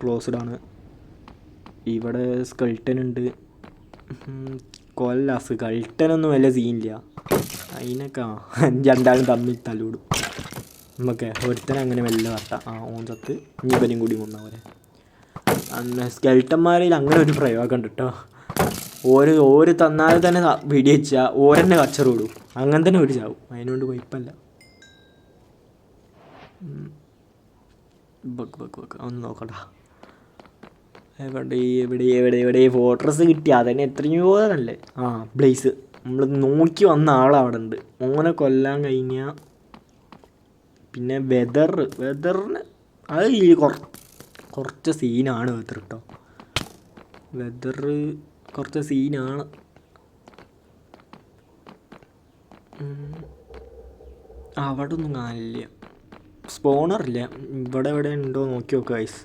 Closed ആണ്. ഇവിടെ സ്കൾട്ടൻ ഉണ്ട്. കൊല്ല സ്കൾട്ടനൊന്നും വലിയ സീനില്ല. അതിനൊക്കെ രണ്ടാളും തമ്മിൽ തല്ലൂടും. നമുക്ക് ഒരുത്തനെ അങ്ങനെ വലിയ വട്ട ഓൻ ചത്ത് ഇനിപ്പനും കൂടി കൊന്നാൽ പോലെ. അന്ന് സ്കെൽട്ടന്മാരിൽ അങ്ങനെ ഒരു പ്രയോഗം ഉണ്ട് കേട്ടോ. ഓര് തന്നാൽ തന്നെ വെടിവെച്ചാൽ ഓരെന്നെ കച്ചറ് വിടും. അങ്ങനെ തന്നെ ഒരു ചാവും. അതിനോണ്ട് കുഴപ്പമില്ല. ഒന്ന് നോക്കട്ടാ. എവിടെ ഫോർട്രസ് കിട്ടി. അതന്നെ എത്രയോ നല്ലേ. ബ്ലേസ് നമ്മൾ നോക്കി വന്ന ആളവിടെ ഉണ്ട്. ഓനെ കൊല്ലാൻ കഴിഞ്ഞാൽ പിന്നെ വെതറിന് അത് ഈ കുറച്ച് സീനാണ് വെതർ കേട്ടോ. വെതർ കുറച്ച് സീനാണ്. അവിടെ ഒന്നും കാണില്ല. സ്പോണറില്ല. ഇവിടെ എവിടെ ഉണ്ടോ നോക്കി നോക്കുക ഗൈസ്.